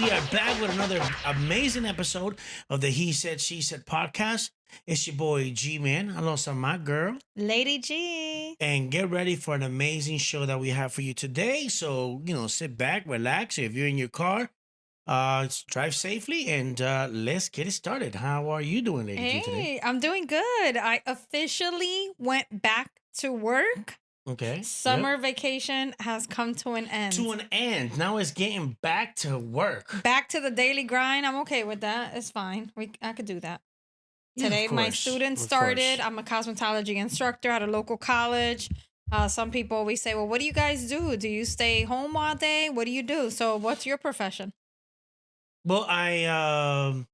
We are back with another amazing episode of the He Said, She Said podcast. It's your boy G-Man. Alongside my girl. Lady G. And get ready for an amazing show that we have for you today. So, sit back, relax. If you're in your car, drive safely, and let's get it started. How are you doing, Lady G, today? Hey, I'm doing good. I officially went back to work. Okay. Summer vacation has come to an end. To an end. Now it's getting back to work. Back to the daily grind. I'm okay with that. It's fine. I could do that. Yeah, Today, of my course, students of started. course. I'm a cosmetology instructor at a local college. Some people always say, well, what do you guys do? Do you stay home all day? What do you do? So what's your profession? Well, I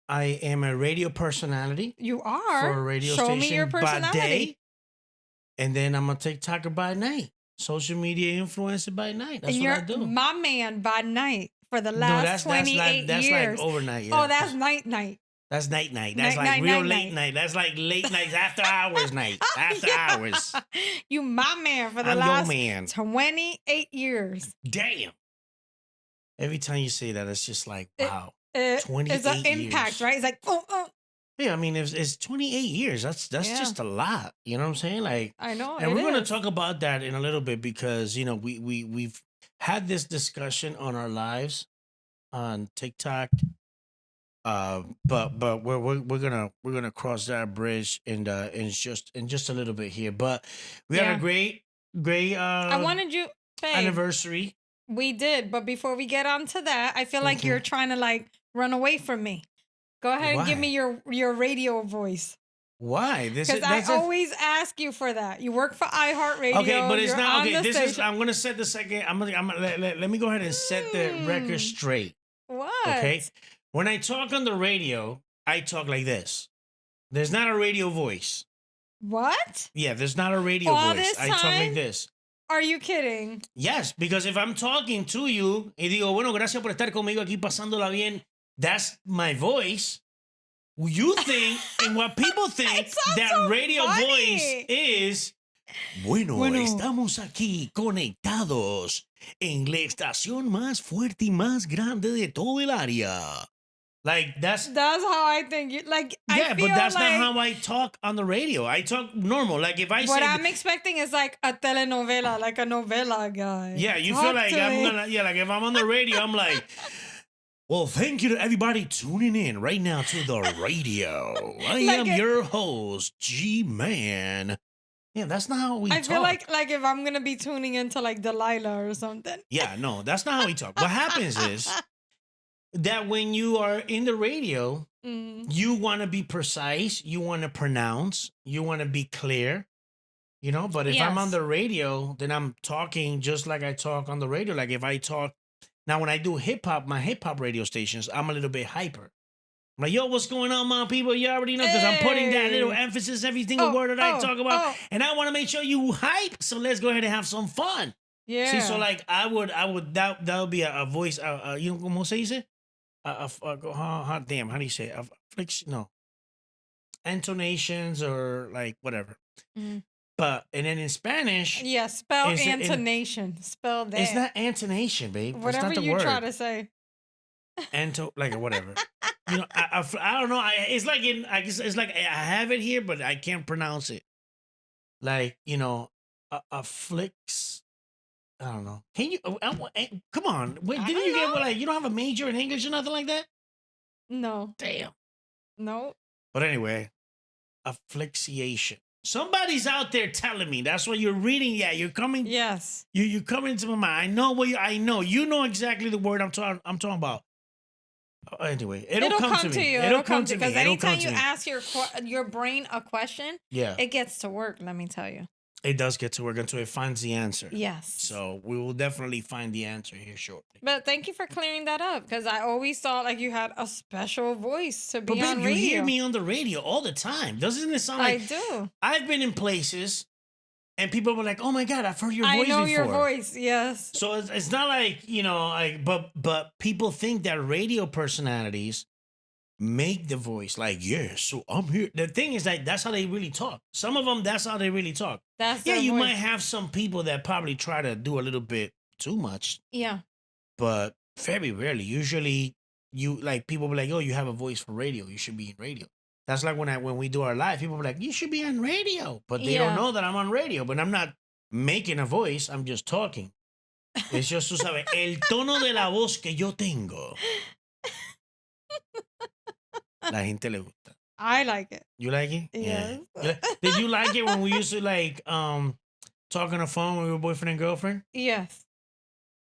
am a radio personality. You are? For a radio Show station me your by personality. day, and then I'm a TikToker by night. Social media influencer by night. That's And what I you're do. my man by night for the No, last 28 that's years. like overnight. Yeah. Oh, that's night. That's night. That's Night, like night, real night, late night. night. That's like late nights, after hours night. After Yeah. hours. You my man for the I'm your last man. 28 years. Damn. Every time you say that, it's just like, It- wow. It's 28 an impact, years. right? It's like, oh. Yeah, I mean, it's 28 years. That's Yeah. just a lot. You know what I'm saying? Like, I know. and it we're going to is. talk about that in a little bit because we've had this discussion on our lives on TikTok. But we're gonna cross that bridge in just a little bit here. But we had Yeah. a great I wanted you, babe, anniversary. we did, but before we get on to that, I feel like Okay. you're trying to like run away from me. Go ahead and give me your radio voice. Why? Because I always ask you for that. You work for iHeartRadio. Okay, but it's you're not on okay. the This is. station. I'm gonna set the second. Let me go ahead and set the record Hmm. straight. What? Okay. When I talk on the radio, I talk like this. There's not a radio voice. What? Yeah, there's not a radio All voice. this I talk like time? this. Are you kidding? Yes, because if I'm talking to you y digo, bueno, gracias por estar conmigo aquí pasándola bien, that's my voice. You think, and what people think, sounds that so radio funny. voice is, bueno, estamos aquí conectados en la estación más fuerte y más grande de todo el área. Like, that's how I think you like. yeah, I feel but that's like not how I talk on the radio. I talk normal. Like, if I what say, I'm expecting is like a telenovela, like a novela guy. yeah, you Talk feel like to I'm me. gonna, yeah, like if I'm on the radio, I'm like, well, thank you to everybody tuning in right now to the radio. I am your host, G-Man. Yeah, that's not how we I talk. feel like if I'm gonna be tuning into like Delilah or something. Yeah, no, that's not how we talk. What happens is that when you are in the radio, Mm. you want to be precise, you want to pronounce, you want to be clear, but if I'm on Yes. the radio, then I'm talking just like I talk on the radio. Like if I talk now, when I do hip hop, my hip hop radio stations, I'm a little bit hyper. I'm like, yo, what's going on, my people? You already know, because I'm putting that little Hey. emphasis every single word that I talk about. Oh. And I want to make sure you hype. So let's go ahead and have some fun. Yeah. See, so like that would be a voice, como se dice? Damn, how do you say it? No. Intonations or like whatever. Mm. But, and then in Spanish, Yeah, spell Is it in- intonation. Spell that. it's not intonation, babe. That's Whatever not the you word. try to say. Like whatever. I don't know. It's like it's like I have it here, but I can't pronounce it. Like a flicks. I don't know. Can you? Come on. Wait, I didn't don't you get know. like you don't have a major in English or nothing like that? No. Damn. No. But anyway, afflixiation. Somebody's out there telling me that's what you're reading. Yeah, you're coming. Yes. You coming into my mind. I know I know. You know exactly the word I'm talking about. Anyway, it'll come to me. It'll come to me. Because It'll come anytime to you me. ask your brain a question, Yeah, it gets to work. Let me tell you. it does get to work until it finds the answer. Yes. So we will definitely find the answer here shortly. But thank you for clearing that up because I always thought like you had a special voice to But be babe, on you radio. hear me on the radio all the time. Doesn't it sound I like do. I've been in places and people were like, "Oh my God, I've heard your voice I know before." your voice. Yes. So it's not like but people think that radio personalities make the voice like, yeah, so I'm here. The thing is that that's how they really talk. Some of them, that's how they really talk. That's Yeah, their you voice. might have some people that probably try to do a little bit too much, Yeah. but Very rarely. Usually, you like people be like, "Oh, you have a voice for radio. You should be in radio." That's like when we do our live, people be like, "You should be on radio," but they don't Yeah. know that I'm on radio. But I'm not making a voice. I'm just talking. Es just, tú sabes, el tono de la voz que yo tengo. La gente le gusta. I like it. You like it? Yes. Did you like it when we used to like talk on the phone when we were boyfriend and girlfriend? Yes.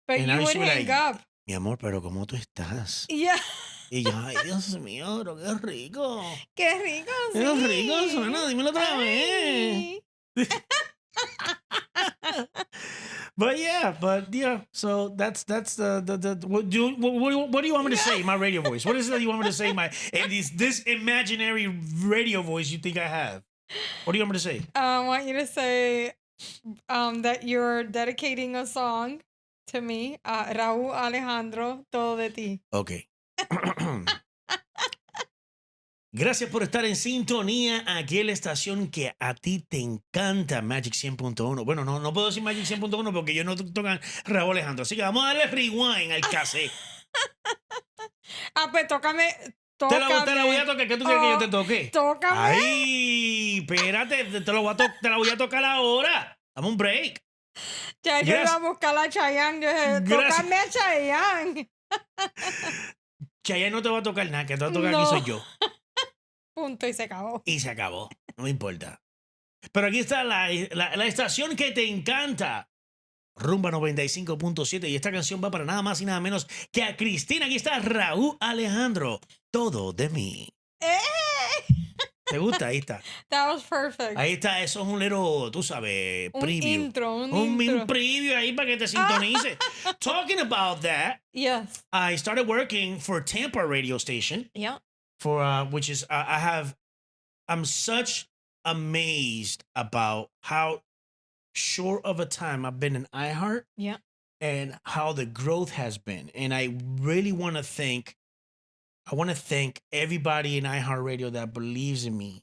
But And I you used would to be hang like, up. Mi amor, pero ¿cómo tú estás? Yeah. Y yo, ay, Dios mío, pero qué rico. Qué rico, Qué rico sí. suena, dímelo otra vez. Ay. But yeah. So that's the what do you want me to say? My radio voice. What is it you want me to say? And this imaginary radio voice you think I have? What do you want me to say? I want you to say that you're dedicating a song to me, Raúl Alejandro, Todo de Ti. Okay. Gracias por estar en sintonía aquí en la estación que a ti te encanta, Magic 100.1. Bueno, no puedo decir Magic 100.1 porque ellos no tocan Raúl Alejandro. Así que vamos a darle rewind al cassette. Pues tócame. Te la voy a tocar. ¿Qué tú quieres que yo te toque? Tócame. Ay, espérate, te la voy a tocar ahora. Dame un break. Ya yo iba a buscar a Chayanne. Yo dije, tócame a Chayanne. Chayanne no te va a tocar nada, que te va a tocar aquí soy yo. Punto, y se acabó. Y se acabó. No me importa. Pero aquí está la estación que te encanta. Rumba 95.7. Y esta canción va para nada más y nada menos que a Cristina. Aquí está Raúl Alejandro. Todo de mí. ¿Te gusta? Ahí está. That was perfect. Ahí está. Eso es un little, tú sabes, preview. Un intro. Preview ahí para que te sintonice. Talking about that. Yes. I started working for Tampa radio station. Yeah. For which is I'm such amazed about how short of a time I've been in iHeart. Yeah. And how the growth has been. And I really want to thank everybody in iHeartRadio that believes in me.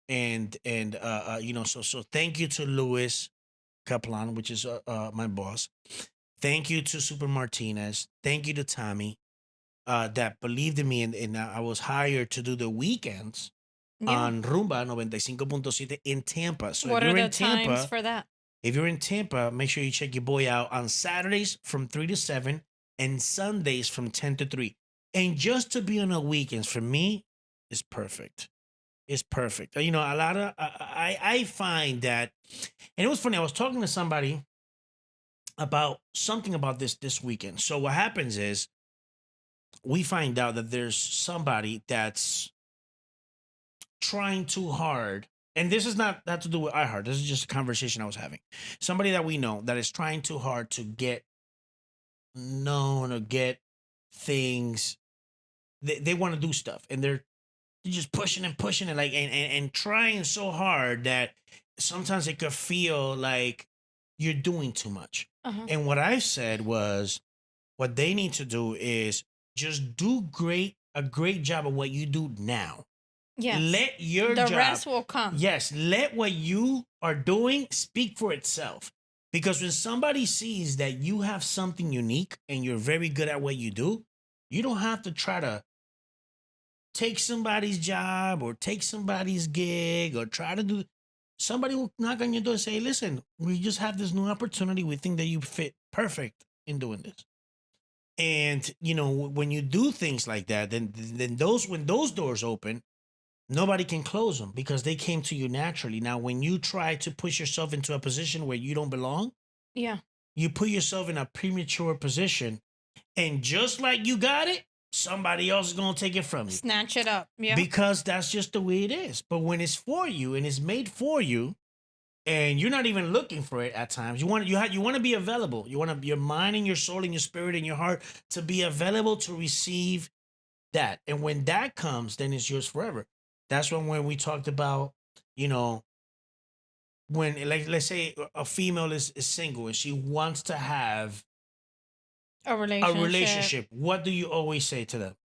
And so thank you to Louis Kaplan, which is my boss. Thank you to Super Martinez. Thank you to Tommy. That believed in me, and I was hired to do the weekends on Rumba 95.7 in Tampa. So what if are you're the in Tampa, times for that? If you're in Tampa, make sure you check your boy out on Saturdays from 3 to 7 and Sundays from 10 to 3. And just to be on the weekends, for me, is perfect. It's perfect. You know, a lot of, I find that, and it was funny, I was talking to somebody about something about this weekend. So what happens is, we find out that there's somebody that's trying too hard. And this is not to do with iHeart. This is just a conversation I was having. Somebody that we know that is trying too hard to get known or get things. They want to do stuff, and they're just pushing and like and trying so hard that sometimes it could feel like you're doing too much. Uh-huh. And what I said was, what they need to do is just do a great job of what you do now. Yes. Let your job, rest will come. Yes, let what you are doing speak for itself. Because when somebody sees that you have something unique and you're very good at what you do, you don't have to try to take somebody's job or take somebody's gig or try to do. Somebody will knock on your door and say, listen, we just have this new opportunity. We think that you fit perfect in doing this. And, you know, when you do things like that, then when those doors open, nobody can close them because they came to you naturally. Now, when you try to push yourself into a position where you don't belong, you put yourself in a premature position. And just like you got it, somebody else is going to take it from you. Snatch it up. Yeah. Because that's just the way it is. But when it's for you and it's made for you, and you're not even looking for it at times, you want to be available. You want your mind and your soul and your spirit and your heart to be available to receive that. And when that comes, then it's yours forever. That's when we talked about, you know, when, like, let's say a female is single and she wants to have a relationship. What do you always say to them?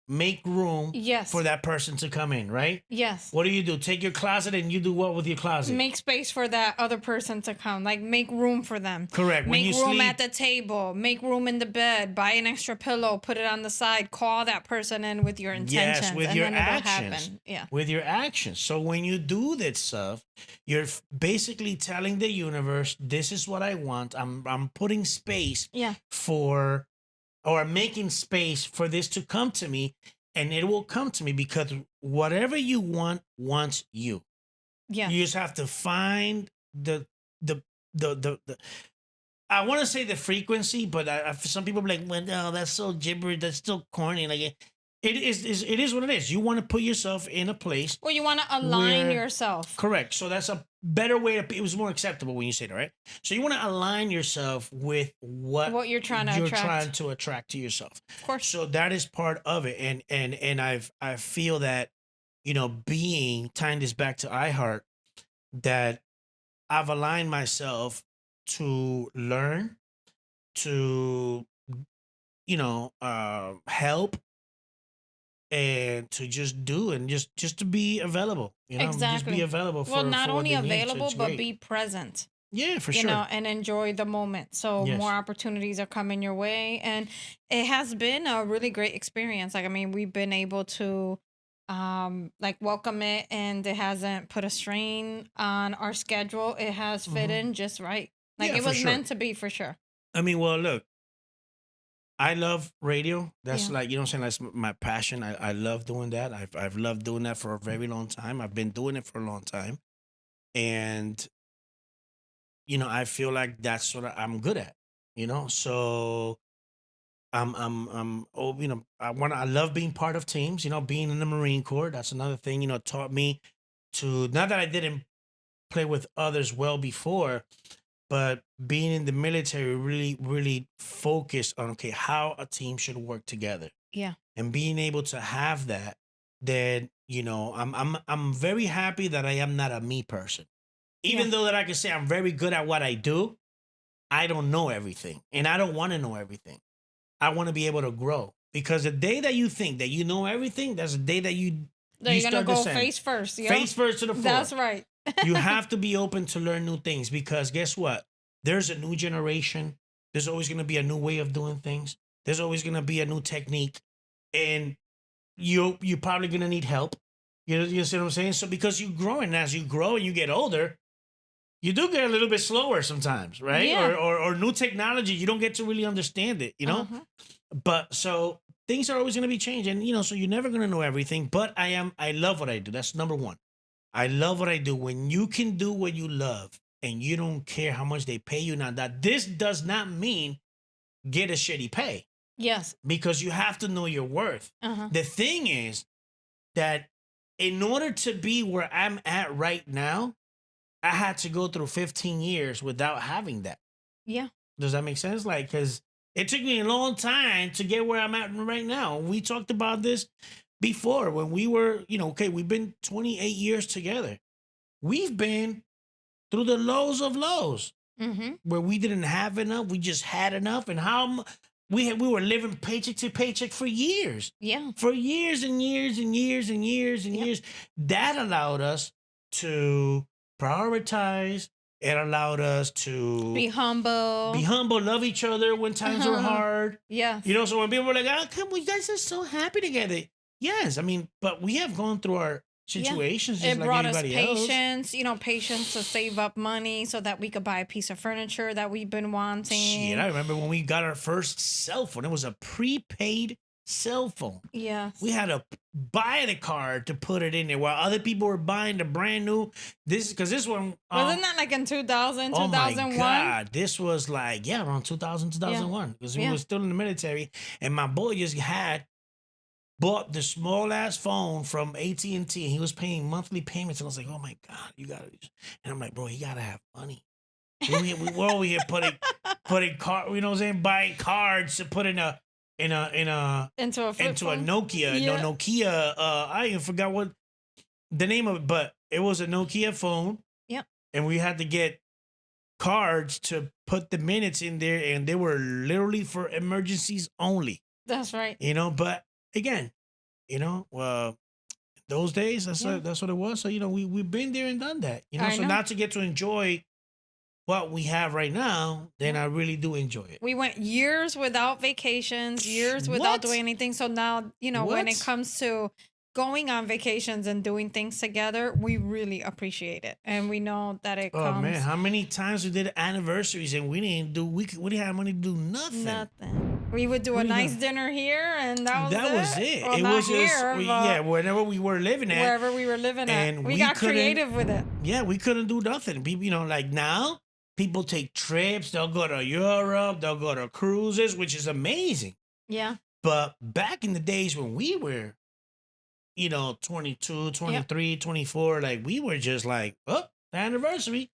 make room Yes. for that person to come in, right? Yes. What do? Take your closet and you do what with your closet? Make space for that other person to come. Like make room for them. Correct. When Make you room sleep, at the table. Make room in the bed. Buy an extra pillow. Put it on the side. Call that person in with your intentions. yes, with and your then it'll actions. happen. Yeah. With your actions. So when you do that stuff, you're basically telling the universe, "This is what I want. I'm putting space Yeah. for, or making space for this to come to me, and it will come to me because whatever you want wants you. Yeah. You just have to find the the I want to say the frequency, but some people be like, well, no, that's so gibberish. That's still corny. Like it is what it is. You want to put yourself in a place. Well, you want to align where- yourself. Correct. So that's a better way to. It was more acceptable when you said it, right? So you want to align yourself with what What you're trying to attract. trying to attract to yourself. Of course. So that is part of it, and I feel that, being tying this back to iHeart, that I've aligned myself to learn, to help, and to just do, and just to be available. Just Exactly. be available. Well, for not what only they need. So available, it's but great. be present. Yeah, for You sure. know, and enjoy the moment. So Yes. more opportunities are coming your way, and it has been a really great experience. Like, I mean, we've been able to like welcome it, and it hasn't put a strain on our schedule. It has fit Mhm. in just right. Like Yeah, it for was sure. meant to be, for sure. I mean, well, look, I love radio. That's Yeah. like, I'm saying, that's my passion. I love doing that. I've loved doing that for a very long time. I've been doing it for a long time. And, I feel like that's what I'm good at, So I love being part of teams, being in the Marine Corps. That's another thing, taught me to, not that I didn't play with others well before, but being in the military really, really focused on, okay, how a team should work together, Yeah. and being able to have that. Then, I'm very happy that I am not a me person. Even Yeah. though that I can say I'm very good at what I do, I don't know everything, and I don't want to know everything. I want to be able to grow, because the day that you think that you know everything, that's the day that you You're gonna start go descending. face first. Yeah. Face first to the floor. That's right. You have to be open to learn new things, because guess what? There's a new generation. There's always going to be a new way of doing things. There's always going to be a new technique, and you're probably going to need help. You see what I'm saying? So because you're growing, as you grow and you get older, you do get a little bit slower sometimes, right? Yeah. Or new technology, you don't get to really understand it, Uh-huh. But so things are always going to be changing, so you're never going to know everything. But I love what I do. That's number one. I love what I do. When you can do what you love and you don't care how much they pay you, now that this does not mean get a shitty pay, Yes. because you have to know your worth. Uh-huh. The thing is that in order to be where I'm at right now, I had to go through 15 years without having that. Yeah. Does that make sense? Like, because it took me a long time to get where I'm at right now. We talked about this before when we were, okay, we've been 28 years together. We've been through the lows of lows, Mm-hmm. where we didn't have enough. We just had enough. And we were living paycheck to paycheck for years. Yeah. For years and years and years and years and Yep. years. That allowed us to prioritize. It allowed us to Be humble. love each other when times were hard. Yes. So when people were like, "Oh, come on, you guys are so happy together." Yes, I mean, but we have gone through our situations just It like brought us anybody else. patience to save up money so that we could buy a piece of furniture that we've been wanting. Shit, I remember when we got our first cell phone. It was a prepaid cell phone. Yes. We had to buy the card to put it in there, while other people were buying the brand new. This one Wasn't that like in 2000, oh my 2001? God, this was like, around 2000, 2001, because we Yeah. were still in the military, and my boy just bought the small ass phone from AT&T, and he was paying monthly payments, and I was like, oh my God, you gotta, and I'm like, bro, you gotta have money. We're over here putting card, you know what I'm saying, buying cards to put in a Into a flip into a phone? Nokia. Yeah. No, Nokia. I even forgot what the name of it, but it was a Nokia phone. Yep. And we had to get cards to put the minutes in there, and they were literally for emergencies only. That's right. But again, Well, those days, Yeah, that's what it was. So we've been there and done that. I So know. now to get to enjoy what we have right now, then Yeah. I really do enjoy it. We went years without vacations, years without doing What? anything. So now, when it What? comes to going on vacations and doing things together, we really appreciate it. And we know that it Oh man, comes how many times we did anniversaries and we didn't have money to do nothing. nothing. We would do What a are you nice gonna? dinner here and that was That was it. it. Well, It not was just here, yeah, but wherever we were living at, wherever we were living at. and We we got couldn't. creative with it. Yeah, we couldn't do nothing. People, like now, people take trips. They'll go to Europe. They'll go to cruises, which is amazing. Yeah. But back in the days when we were, 22, Yep. 23, 24, like we were just like, oh, the anniversary.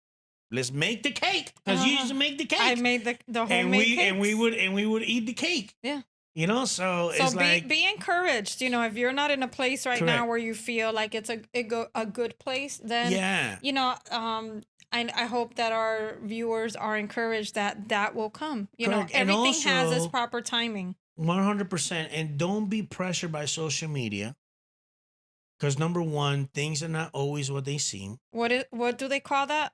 Let's make the cake because you used to make the cake. I made the and homemade we and we cakes. would eat the cake. Yeah. So So it's be like be encouraged. If you're not in a place right now correct. where you feel like it's a good place, then Yeah, I hope that our viewers are encouraged that that will come. correct. And Everything has its also proper timing. 100%. And don't be pressured by social media because number one, things are not always what they seem. What do they call that?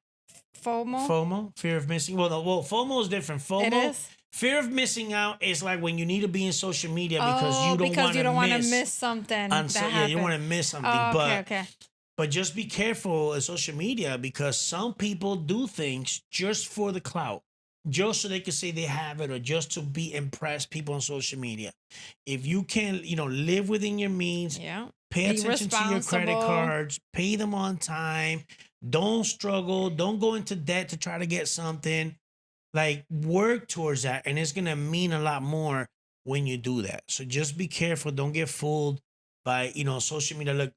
FOMO. FOMO, fear of missing. Well, FOMO is different. It FOMO, is. fear of missing out, is like when you need to be in social media because Oh, you don't because want you to don't want to miss. miss something that Yeah, you want to happened. miss something, Oh, okay, but okay. just be careful in social media because some people do things just for the clout, just so they can say they have it or just to be impressed people on social media. If you can, live within your means, Yeah. pay Be attention to your credit responsible. cards, pay them on time, don't struggle, don't go into debt to try to get something. Like work towards that, and it's gonna mean a lot more when you do that. So just be careful. Don't get fooled by social media. Look,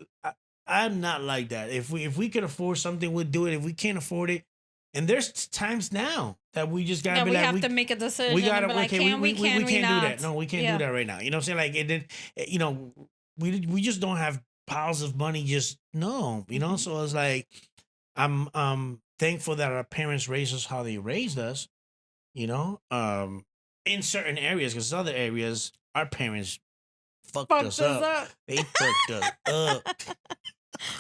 I'm not like that. If we could afford something, we'd do it. If we can't afford it, and there's times now that we just gotta Yeah, be we like have to make a decision we and gotta be like, okay can we, can we can't do not? that. No, we can't do Yeah. that right now. You know what I'm saying? Like it did. We just don't have piles of money. Just no. Mhm. So it's like I'm thankful that our parents raised us how they raised us, you know, um, in certain areas, because other areas, our parents fucked Fucked us us up. up. They fucked us up.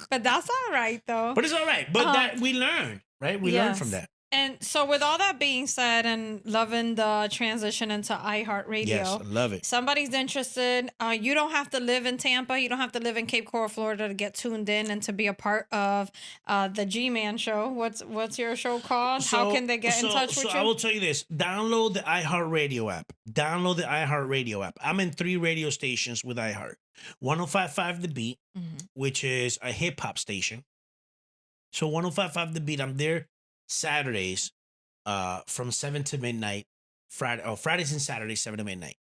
But that's all right though. But it's all right. But Um, that we learned, right? We learned from yes. that. And so, with all that being said, and loving the transition into Yes, I iHeartRadio, love it. somebody's interested. You don't have to live in Tampa. You don't have to live in Cape Coral, Florida, to get tuned in and to be a part of the G Man Show. What's your show called? How can they get in touch with I you? will tell you this: download the iHeartRadio app. Download the iHeartRadio app. I'm in 3 radio stations with iHeart. 105.5 The Beat, Mhm. which is a hip hop station. So 105.5 The Beat, I'm there Saturdays, from 7 to midnight. Fridays and Saturdays, 7 to midnight.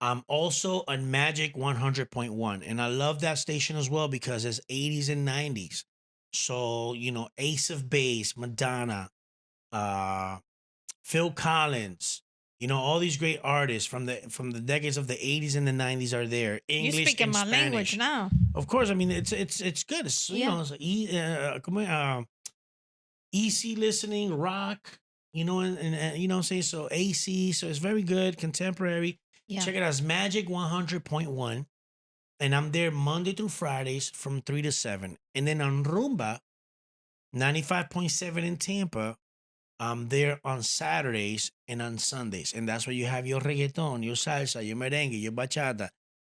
I'm also on Magic 100.1, and I love that station as well because it's 80s and 90s. So Ace of Base, Madonna, uh, Phil Collins, all these great artists from the decades of the 80s and the 90s are there. You English speaking and my language Spanish. now. Of course, I mean it's good. It's Yeah. it's easy listening, rock, and you know what I'm saying? So AC, so it's very good, contemporary. Yeah. Check it out. It's Magic 100.1. And I'm there Monday through Fridays from 3 to 7. And then on Rumba, 95.7 in Tampa, I'm there on Saturdays and on Sundays. And that's where you have your reggaeton, your salsa, your merengue, your bachata.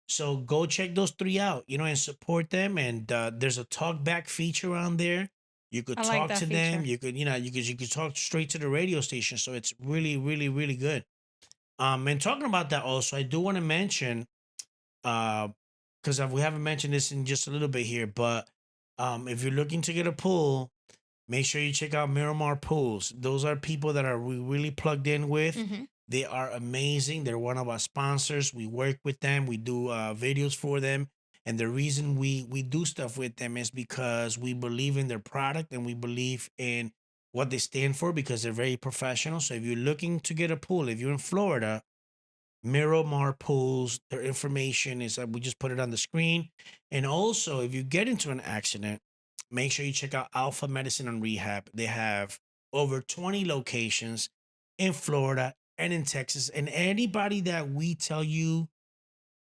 So go check those 3 out, and support them. And there's a talk back feature on there. You could I like talk that to them. feature. You could, you could talk straight to the radio station. So it's really, really, really good. And talking about that also, I do want to mention, because we haven't mentioned this in just a little bit here, but if you're looking to get a pool, make sure you check out Miramar Pools. Those are people that are we really plugged in with. Mhm. They are amazing. They're one of our sponsors. We work with them. We do videos for them. And the reason we do stuff with them is because we believe in their product and we believe in what they stand for because they're very professional. So if you're looking to get a pool, if you're in Florida, Miramar Pools, their information is we just put it on the screen. And also, if you get into an accident, make sure you check out Alpha Medicine and Rehab. They have over 20 locations in Florida and in Texas. And anybody that we tell you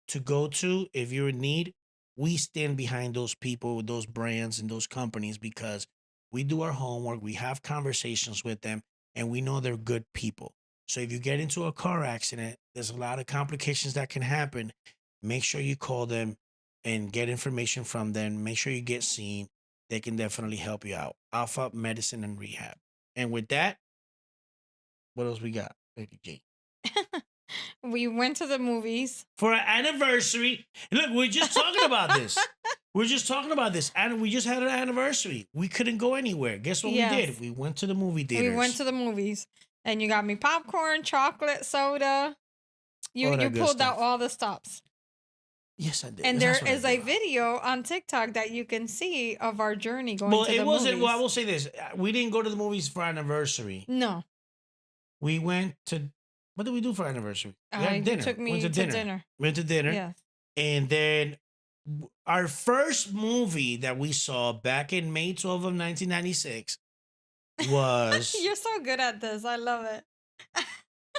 to go to, if you're in need, we stand behind those people, those brands, and those companies because we do our homework, we have conversations with them, and we know they're good people. So if you get into a car accident, there's a lot of complications that can happen. Make sure you call them and get information from them. Make sure you get seen. They can definitely help you out. Alpha Medicine and Rehab. And with that, what else we got, Lady G? We went to the movies. For our anniversary. Look, we're just talking about this. We're just talking about this. And we just had an anniversary. We couldn't go anywhere. Guess what we did? Yes. We went to the movie theaters. We went to the movies, and you got me popcorn, chocolate, soda. You All that you good pulled out stuff. all the stops. Yes, I did. And That's there what I is a did. video on TikTok that you can see of our journey going Well, to it the wasn't. movies. Well, I will say this: we didn't go to the movies for our anniversary. No, We went to. What did we do for our anniversary? We had you dinner. took We me went to to dinner. We went to dinner, Yes. and then our first movie that we saw back in May 12th of 1996 was. You're so good at this. I love it.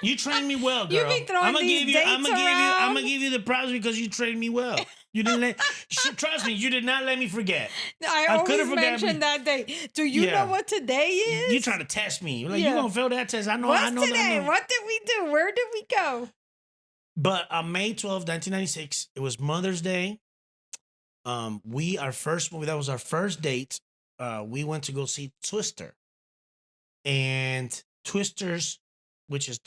You trained me well, You girl. be throwing these I'm dates gonna around. give you the props because you trained me well. You didn't let. Trust me, you did not let me forget. I I always could've forgot mention me. that day. Do you Yeah. know what today is? You trying to test me? You're like, Yeah. you gonna fail that test? I know. What's I know. I today? know. What did we do? Where did we go? But on May 12th, 1996, it was Mother's Day. Our first movie, that was our first date. We went to go see Twister. And Twisters, which is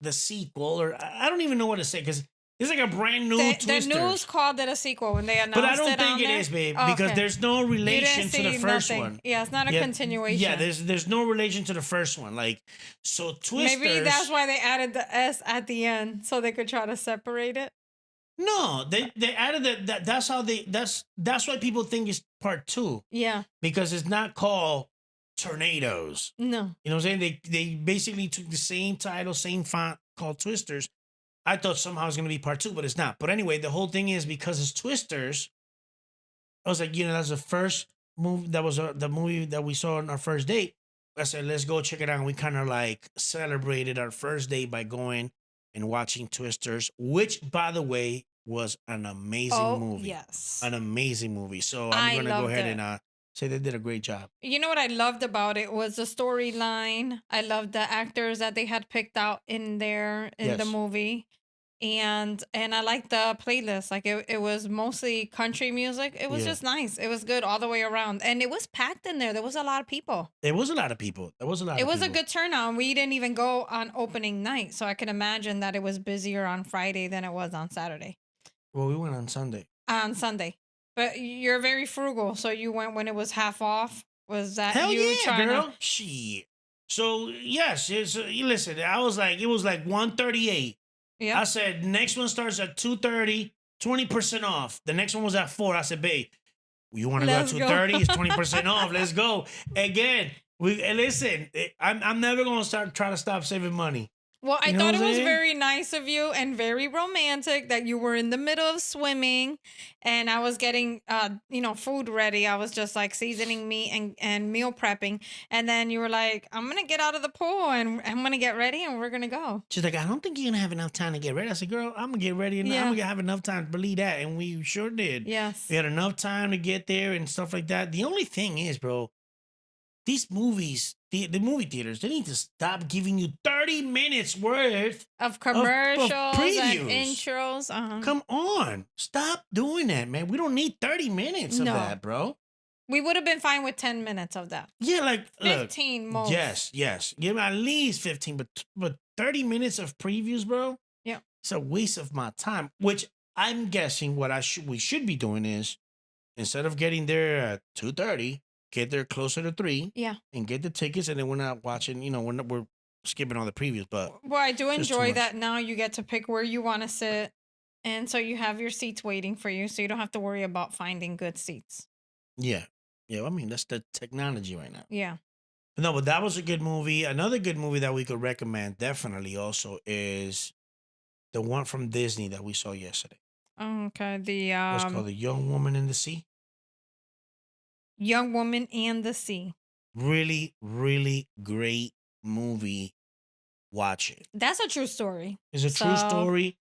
the sequel, or I don't even know what to say, because it's like a brand new The Twister. news called it a sequel when they announced it. But I don't think on it there. is, babe, Oh, because okay. there's no You relation didn't to the see first nothing. one. Yeah, it's not a Yeah, continuation. Yeah, there's no relation to the first one. Like, so Twisters. Maybe that's why they added the S at the end so they could try to separate it. No, they added that's how that's why people think it's part 2, Yeah. because it's not called Tornadoes. No. You know what I'm saying? They basically took the same title, same font, called Twisters. I thought somehow it was gonna be part 2, but it's not. But anyway, the whole thing is because it's Twisters. I was like, that's the first movie. That was the movie that we saw on our first date. I said, let's go check it out. And we kind of like celebrated our first date by going and watching Twisters, which, by the way, was an amazing movie. Yes. An amazing movie. So I I'm going to go loved ahead it. and say they did a great job. You know what I loved about it was the storyline. I loved the actors that they had picked out in there in the Yes. movie. And I liked the playlist. Like it was mostly country music. It was Yeah. just nice. It was good all the way around. And it was packed in there. There was a lot of people. There was a lot of people. There was a lot It of was a people. good turnout. We didn't even go on opening night. So I can imagine that it was busier on Friday than it was on Saturday. Well, we went on Sunday. On Sunday. But you're very frugal. So you went when it was half off. Was that Hell you yeah, trying girl. to Shit. So, yes. Listen, I was like, it was like 138. Yeah. I said, next one starts at 2:30, 20% off. The next one was at 4. I said, babe, you want to go at Let's go. 2:30? It's 20% off. Let's go. Again, listen, I'm never going to try to stop saving money. Well, I You know thought what it I'm was saying? very nice of you and very romantic that you were in the middle of swimming and I was getting food ready. I was just like seasoning meat and meal prepping. And then you were like, I'm gonna get out of the pool and I'm gonna get ready and we're gonna go. She's like, I don't think you're going to have enough time to get ready. I said, girl, I'm going to get ready and Yeah. I'm going to have enough time to believe that. And we sure did. Yes. We had enough time to get there and stuff like that. The only thing is, bro, these movies, the movie theaters, they need to stop giving you 30 minutes worth. Of commercials and previews. intros. Uh-huh. Come on. Stop doing that, man. We don't need 30 minutes of No. that, bro. We would have been fine with 10 minutes of that. Yeah, like, look. 15 most. Yes. Give me at least 15, but 30 minutes of previews, bro? Yeah. It's a waste of my time, which I'm guessing what we should be doing is instead of getting there at 2:30, get there closer to 3. Yeah. And get the tickets, and then we're not watching, we're skipping all the previews, but Well, I do just too enjoy much. that now you get to pick where you want to sit. And so you have your seats waiting for you. So you don't have to worry about finding good seats. yeah. Yeah, I mean, that's the technology right now. Yeah. No, but that was a good movie. Another good movie that we could recommend definitely also is the one from Disney that we saw yesterday. Okay. The It's called The Young Woman in the Sea. Young Woman and the Sea. Really, really great movie. Watch it. That's a true story. It's a true So- story.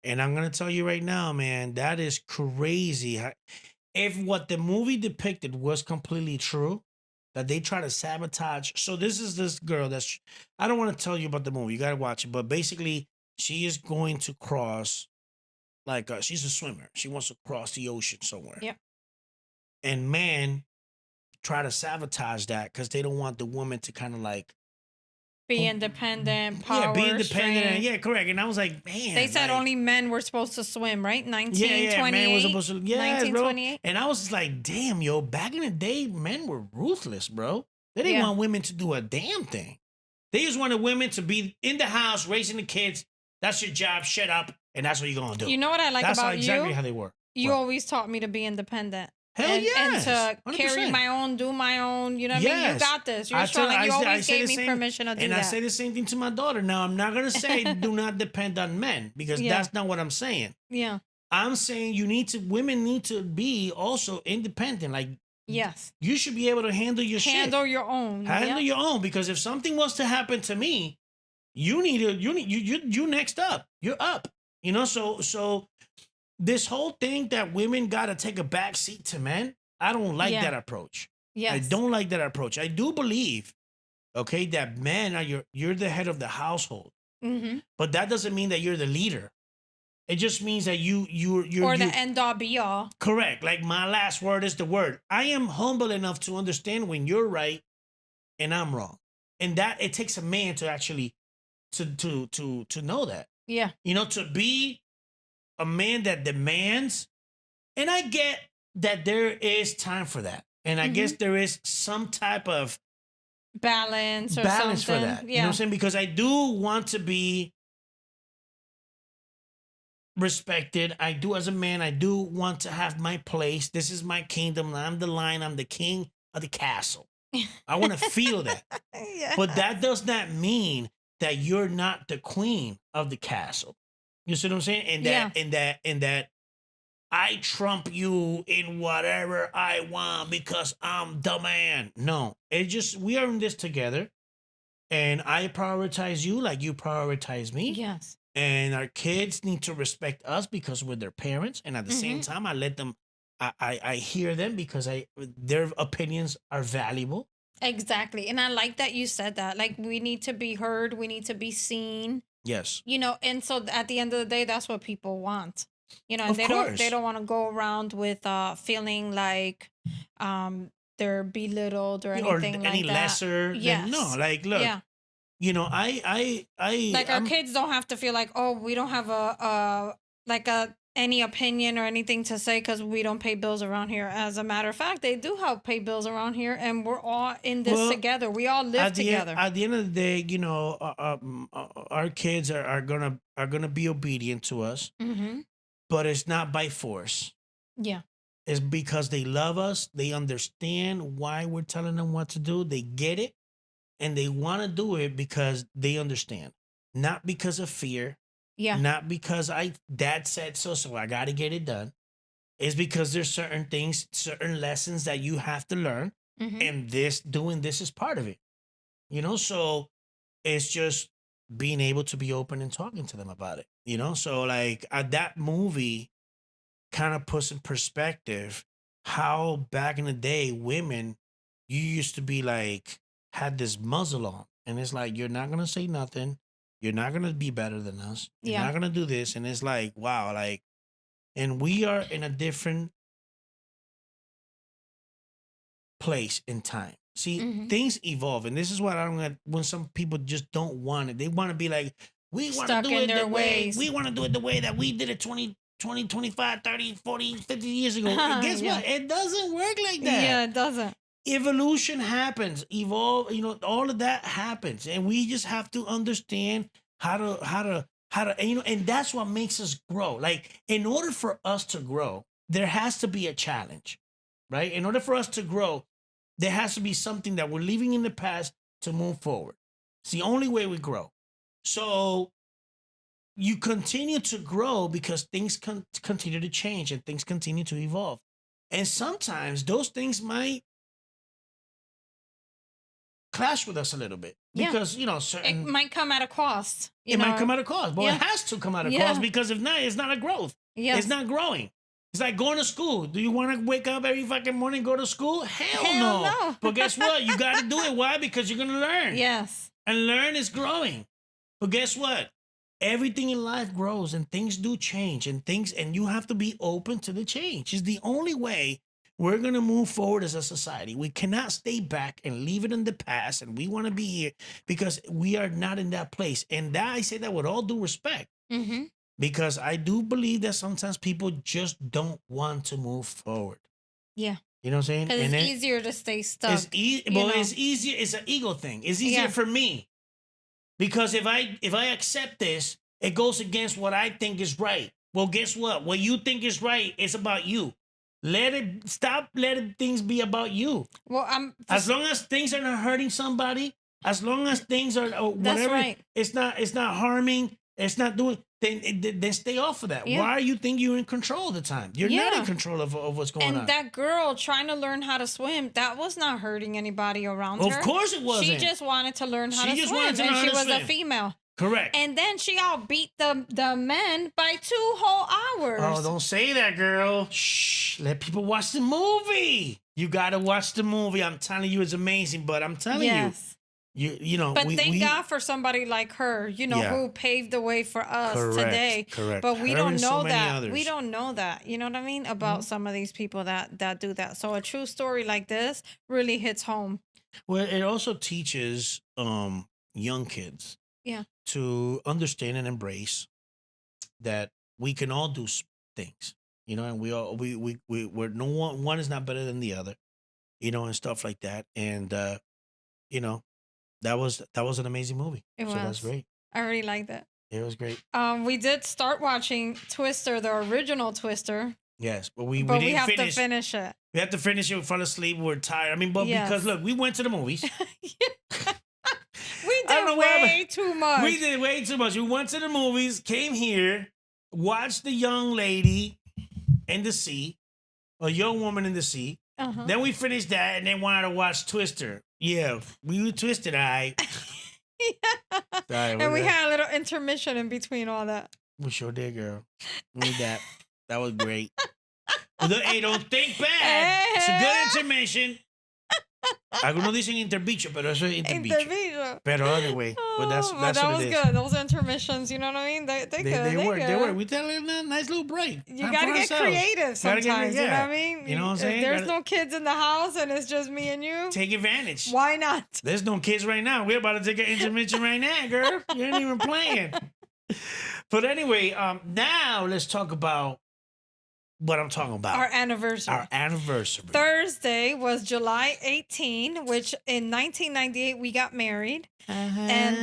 And I'm gonna tell you right now, man, that is crazy. If what the movie depicted was completely true, that they try to sabotage. So this is this girl that's. I don't want to tell you about the movie. You gotta watch it. But basically, she is going to cross. Like she's a swimmer. She wants to cross the ocean somewhere. Yep. And men try to sabotage that because they don't want the woman to kind of like Be independent, yeah, be power, independent. And, strength. yeah, correct. And I was like, man, They said like, only men were supposed to swim, right? man was 1928. supposed to, yes, bro. 1928. And I was just like, damn, yo, back in the day, men were ruthless, bro. They didn't Yeah. want women to do a damn thing. They just wanted women to be in the house raising the kids. That's your job. Shut up, and that's what you're gonna do. You know what I like That's about exactly you? how they were. You What? always taught me to be independent. Hell and yes, to carry 100%. my own, do my own. You know what I mean? You Yes. got this. You're I strong. tell- Like, you I say- I always say gave the me same- permission to do And that. I say the same thing to my daughter. Now, I'm not gonna say do not depend on men because Yeah. that's not what I'm saying. Yeah. I'm saying women need to be also independent. Like Yes. you should be able to handle your Handle your own. shit. Handle Yep. your own because if something was to happen to me, you next up. You're up. You know, so this whole thing that women gotta take a back seat to men, I don't like Yeah. that approach. Yes. I don't like that approach. I do believe, okay, that men are you're the head of the household, Mm-hmm. but that doesn't mean that you're the leader. It just means that you're Or the end all be all. correct. Like my last word is the word. I am humble enough to understand when you're right and I'm wrong, and that it takes a man to actually to know that. Yeah. You know, to be a man that demands, and I get that there is time for that, and I guess there is some type of Balance or balance for something. that. Yeah. You know what I'm saying? Because I do want to be respected. I do as a man, I do want to have my place. This is my kingdom. I'm the lion. I'm the king of the castle. I want to feel that. Yeah. But that does not mean that you're not the queen of the castle. You see what I'm saying? And that I trump you in whatever I want because I'm the man. No, it just we are in this together. And I prioritize you like you prioritize me. Yes. And our kids need to respect us because we're their parents. And at the same time, I let them I hear them because their opinions are valuable. Exactly. And I like that you said that. Like, we need to be heard, we need to be seen. Yes. You know, and so at the end of the day, that's what people want. You know, and Of they course. don't want to go around with feeling like they're belittled or Or anything any like that. lesser. Yes. Than, no, like look, Yeah. you know, I Like, our I'm- kids don't have to feel like, oh, we don't have any opinion or anything to say because we don't pay bills around here. As a matter of fact, they do help pay bills around here, and we're all in this Well, together. We all live together. At the end of the day, you know, our kids are gonna be obedient to us, Mm-hmm. but it's not by force. Yeah. It's because they love us. They understand why we're telling them what to do. They get it, and they want to do it because they understand, not because of fear, Yeah. not because dad said so I got to get it done. It's because there's certain things, certain lessons that you have to learn, Mm-hmm. and doing this is part of it. You know, so it's just being able to be open and talking to them about it. You know, so like that movie kind of puts in perspective how back in the day women you used to be like had this muzzle on, and it's like you're not gonna say nothing, you're not gonna be better than us, you're Yeah. not gonna do this, and it's like wow, like, and we are in a different place in time. See, Mhm. things evolve, and this is what I don't get when some people just don't want it. They want to be like, we want to Stuck do in it their the way ways. we want to do it the way that we did it 20, 25, 30, 40, 50 years ago. And guess Yeah. what? It doesn't work like that. Yeah, it doesn't. Evolution happens, evolve, you know, all of that happens. And we just have to understand how to, and, you know, and that's what makes us grow. Like, in order for us to grow, there has to be a challenge, right? In order for us to grow, there has to be something that we're leaving in the past to move forward. It's the only way we grow. So you continue to grow because things continue to change and things continue to evolve. And sometimes those things might clash with us a little bit Yeah. because It certain might come at a cost. it might come at a cost, but Yeah. it has to come at a Yeah. cost because if not, it's not a growth. Yes. It's not growing. It's like going to school. Do you want to wake up every fucking morning and go to school? Hell Hell no. no. But guess what? You got to do it. Why? Because you're going to learn. Yes. And learn is growing. But guess what? Everything in life grows and things do change and you have to be open to the change. It's the only way we're going to move forward as a society. We cannot stay back and leave it in the past and we want to be here because we are not in that place. And that I say that with all due respect. Mm-hmm. Because I do believe that sometimes people just don't want to move forward. Yeah. You know what I'm saying? Because And it's then easier to stay stuck. it's it's easier. It's an ego thing. It's easier Yeah. for me because if I accept this, it goes against what I think is right. Well, guess what? What you think is right is about you. Stop letting things be about you. Well, I'm As long as things are not hurting somebody, as long as things are That's whatever, right. it's not harming. It's not doing. Then stay off of that. Yeah. Why you think you're in control all the time? You're not in Yeah. control of what's going on. and that girl trying to learn how to swim, that was not hurting anybody around Of her. course it wasn't. She just wanted to learn how She to just swim, wanted to and learn how she to was a swim. female. Correct. And then she outbeat the men by 2 whole hours. Oh, don't say that, girl. Shh. Let people watch the movie. You gotta watch the movie. I'm telling you, it's amazing. But I'm telling Yes. you know. But thank we, God for somebody like her, Yeah. who paved the way for us correct, today. Correct. But we Her don't and so know many that. others. We don't know that. You know what I mean? About some of these people that do that. So a true story like this really hits home. Well, it also teaches young kids, Yeah. to understand and embrace that we can all do things, and we're no one is not better than the other, and stuff like that. And that was an amazing movie. It So that's was. great. I really like that. It was great. We did start watching Twister, the original Twister, Yes, but we but we didn't have finish. to finish it. We have to finish it. We fell asleep. We were tired. I mean, but because Yes. look, we went to the movies. We I don't know did what way too much. We did way too much. We went to the movies, came here, watched the young lady in the sea, a young woman in the sea. Uh-huh. Then we finished that and then wanted to watch Twister. Yeah, we were twisted, Sorry, And we had a little intermission in between all that. We sure did, girl. We did that. That was great. Hey, don't think bad. It's a good intermission. Algunos dicen interbicho, pero eso es interbicho. Intermission. Pero anyway, but that's But that what was it is. good. Those intermissions, you know what I mean? They They good. work. They good. work. We tell them a nice little break. You Time gotta for get ourselves. creative sometimes. You know what yeah. I mean? You know what I'm saying? If there's Gotta no kids in the house and it's just me and you, take advantage. why not? There's no kids right now. We're about to take an intermission right now, girl. You ain't even playing. But anyway, now let's talk about what I'm talking about. Our anniversary. Our anniversary. Thursday was July 18, which in 1998 we got married. And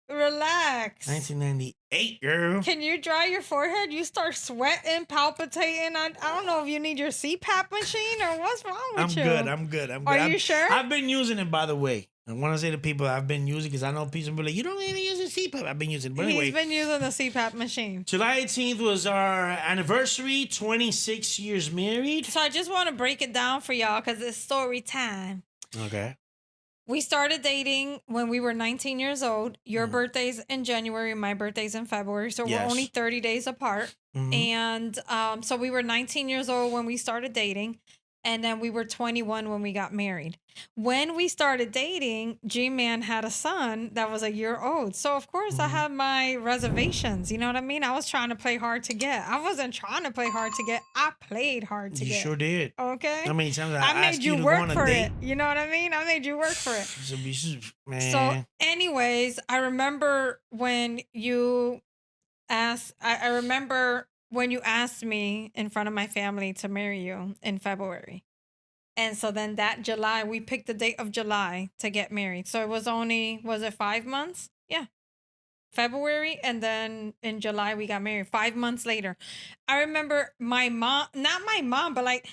relax. 1998, girl. Can you dry your forehead? You start sweating, palpitating. I don't know if you need your CPAP machine or what's wrong with you. I'm good. Are you sure? I've been using it, by the way. I want to say to people I've been using because I know people be like, you don't even use a CPAP. I've been using it. But anyway, He's been using the CPAP machine. July 18th was our anniversary, 26 years married. So I just want to break it down for y'all because it's story time. Okay. We started dating when we were 19 years old. Your birthday's in January, my birthday's in February. So Yes. we're only 30 days apart. Mhm. And so we were 19 years old when we started dating. And then we were 21 when we got married. When we started dating, G-Man had a son that was a year old. So, of course, I had my reservations. You know what I mean? I was trying to play hard to get. I wasn't trying to play hard to get. I played hard to You get. sure did. Okay? How many times I I made asked you to go work on a for date? it. You know what I mean? I made you work for it. Man. So, anyways, I remember when you asked, I remember when you asked me in front of my family to marry you in February. And so then that July, we picked the date of July to get married. So it was it 5 months? Yeah. February. And then in July, we got married 5 months later. I remember my mom, not my mom, but like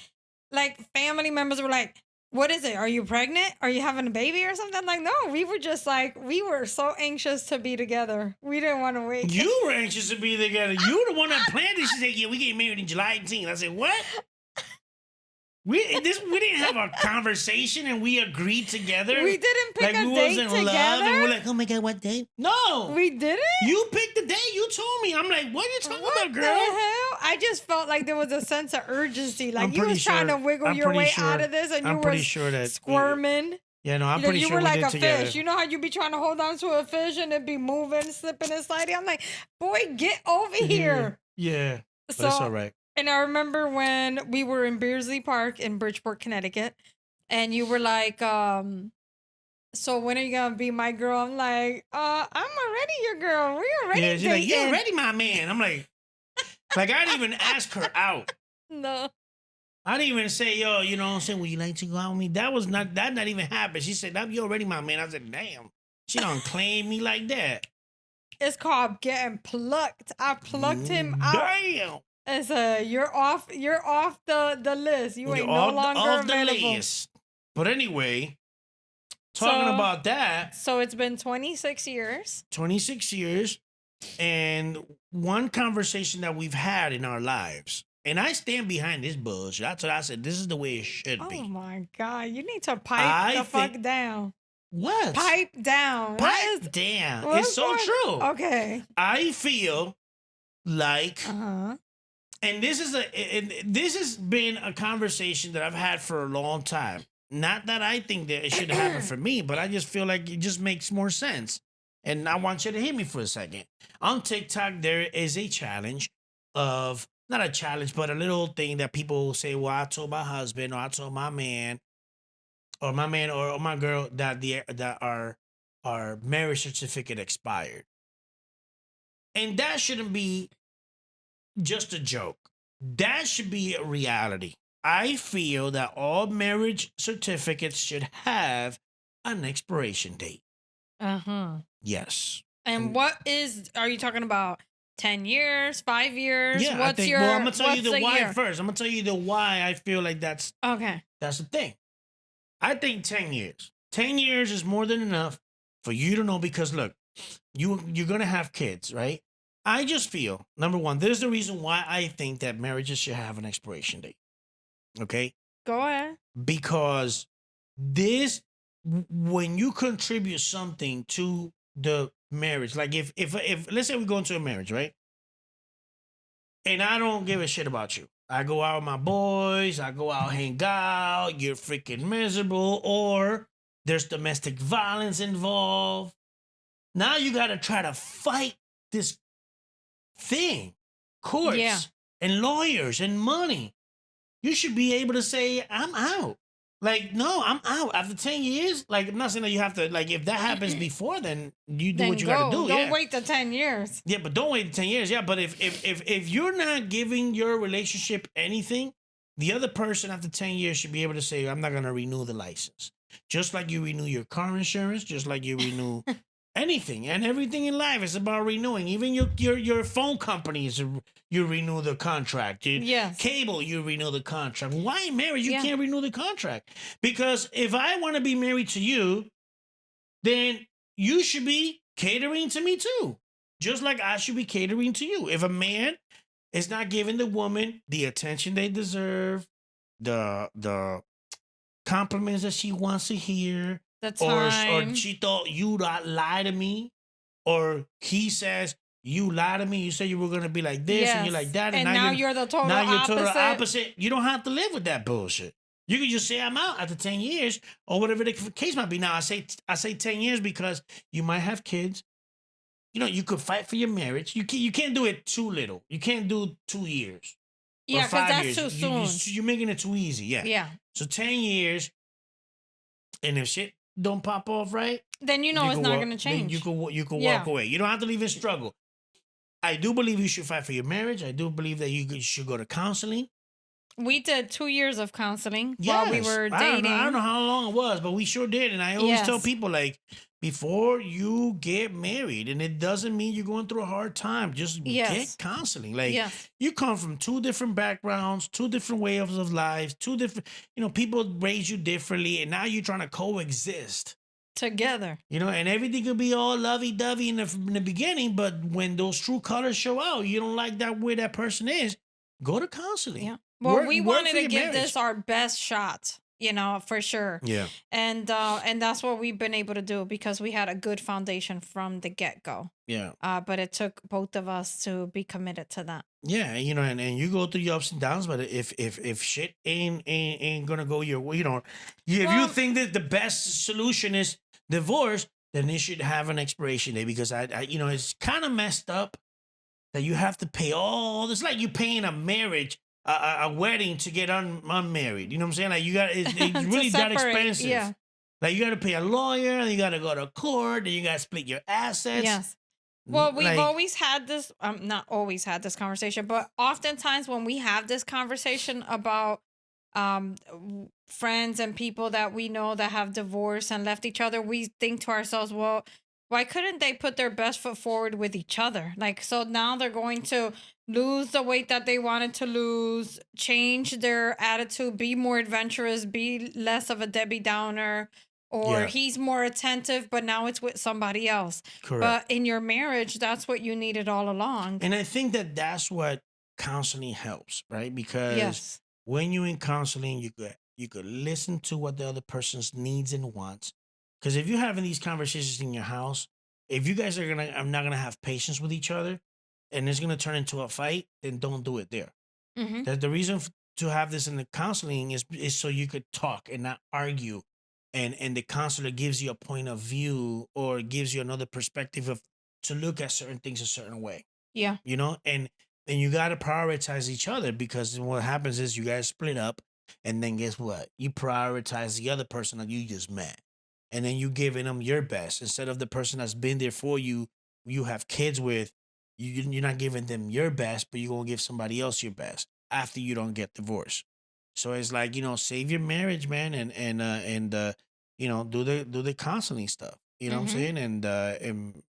family members were like, what is it? Are you pregnant? Are you having a baby or something? Like, no, we were just like, we were so anxious to be together. We didn't want to wait. You were anxious to be together. You the one that planned this. She said, yeah, we get married in July 18th. I said, what? We didn't have a conversation and we agreed together. We didn't pick like a we date was in love together. and we're like, oh my god, what date? No, We didn't. you picked the day. You told me. I'm like, what are you talking What about, the girl? hell? I just felt like there was a sense of urgency. Like I'm you pretty was trying to sure- wiggle I'm your pretty way sure- out of this, and I'm you pretty were sure that squirming. Yeah, no, I'm You know, pretty you sure were we like did a together. fish. You know how you be trying to hold on to a fish and it be moving, slipping and sliding. I'm like, boy, get over here. Yeah, but So, it's all right. and I remember when we were in Beardsley Park in Bridgeport, Connecticut, and you were like, so when are you gonna be my girl? I'm like, I'm already your girl. We already Yeah, she's dating. like, you're already my man. I'm like I didn't even ask her out. No. I didn't even say, yo, you know what I'm saying? Would you like to go out with me? That not even happened. She said, you're already my man. I said, damn. She don't claim me like that. It's called getting plucked. I plucked him out. Damn. And so you're off the list. You ain't You're no longer off the available. list. But anyway, talking So- about that, So it's been 26 years. 26 years, and one conversation that we've had in our lives. And I stand behind this bullshit. That's what I said. This is the way it should Oh be. my God. You need to pipe I the fuck think- down. What? Pipe down. What Pipe is- down. what's It's so going- true. Okay. I feel like, Uh-huh. and this has been a conversation that I've had for a long time. Not that I think that it should happen for me, but I just feel like it just makes more sense. And I want you to hear me for a second. On TikTok, there is a challenge of, not a challenge, but a little thing that people say, well, I told my husband, or I told my man, or my girl that our marriage certificate expired. And that shouldn't be just a joke. That should be a reality. I feel that all marriage certificates should have an expiration date. Uh-huh. Yes. And are you talking about 10 years, 5 years? Yeah, What's I think, your, well, I'm going to tell you what's the why year? first. I'm going to tell you the why I feel like that's Okay. the thing. I think 10 years. 10 years is more than enough for you to know, because look, you're going to have kids, right? I just feel, number one, there's the reason why I think that marriages should have an expiration date. Okay? Go ahead. Because when you contribute something to the marriage, like if let's say we go into a marriage, right? And I don't give a shit about you. I go out with my boys, I go out, hang out, you're freaking miserable, or there's domestic violence involved. Now you got to try to fight this thing. Courts Yeah. and lawyers and money. You should be able to say, I'm out. Like, no, I'm out. After 10 years, like, I'm not saying that you have to, like, if that happens before, then you do Then what you go. got to do. Don't Yeah. wait the 10 years. Yeah, but don't wait 10 years. Yeah, but if you're not giving your relationship anything, the other person after 10 years should be able to say, I'm not going to renew the license. Just like you renew your car insurance, just like you renew anything and everything in life is about renewing. Even your phone companies, you renew the contract. Yes. Cable, you renew the contract. Why in marriage you Yeah. can't renew the contract? Because if I want to be married to you, then you should be catering to me too. Just like I should be catering to you. If a man is not giving the woman the attention they deserve, the compliments that she wants to hear, The or time. she thought you lie to me, or he says you lie to me, you said you were gonna be like this and you're like that, and now you're the total total opposite. opposite. You don't have to live with that bullshit. You can just say I'm out after 10 years or whatever the case might be. Now I say 10 years because you might have kids. You know, you could fight for your marriage. You can't do it too little. You can't do 2 years. Yeah, or 5 because that's years. too soon. You're making it too easy. Yeah. Yeah. So 10 years, and if shit don't pop off right, Then you know you it's can not walk- going to change. then you can Yeah. walk away. You don't have to even struggle. I do believe you should fight for your marriage. I do believe that you should go to counseling. We did 2 years of counseling while we Yes. were I dating. don't know how long it was, but we sure did. And I always tell Yes. people, like, before you get married, and it doesn't mean you're going through a hard time, just Yes. get counseling. Like, Yes. you come from 2 different backgrounds, 2 different ways of life, 2 different, people raise you differently, and now you're trying to coexist. Together. And everything could be all lovey-dovey in the beginning, but when those true colors show out, you don't like that where that person is, go to counseling. Yeah. Well, we Work wanted for to your give marriage. this our best shot, for sure. Yeah. And that's what we've been able to do because we had a good foundation from the get-go. Yeah. But it took both of us to be committed to that. Yeah, and you go through your ups and downs, but if shit ain't gonna go your way, if you Well, think that the best solution is divorce, then it should have an expiration date because it's kind of messed up that you have to pay all this, like you paying a marriage, a wedding to get unmarried. You know what I'm saying? Like it's to really that separate, expensive. yeah. Like you got to pay a lawyer, and you got to go to court, and you got to split your assets. Yes. Well, we've Like, always had this, not always had this conversation, but oftentimes when we have this conversation about friends and people that we know that have divorced and left each other, we think to ourselves, well, why couldn't they put their best foot forward with each other? Like, so now they're going to lose the weight that they wanted to lose, change their attitude, be more adventurous, be less of a Debbie Downer, or Yeah. he's more attentive, but now it's with somebody else. correct. But in your marriage, that's what you needed all along. And I think that that's what counseling helps, right? Because Yes. when you're in counseling, you could listen to what the other person's needs and wants. Because if you're having these conversations in your house, if you guys are not gonna have patience with each other, and it's gonna turn into a fight, then don't do it there. Mm-hmm. That the reason to have this in the counseling is so you could talk and not argue, and the counselor gives you a point of view or gives you another perspective of to look at certain things a certain way. Yeah. And you got to prioritize each other because what happens is you guys split up, and then guess what? You prioritize the other person that you just met, and then you giving them your best instead of the person that's been there for you. You have kids with you're not giving them your best, but you're gonna give somebody else your best after you don't get divorced. So it's like save your marriage, man, and do the counseling stuff. You know what I'm Mm-hmm. saying?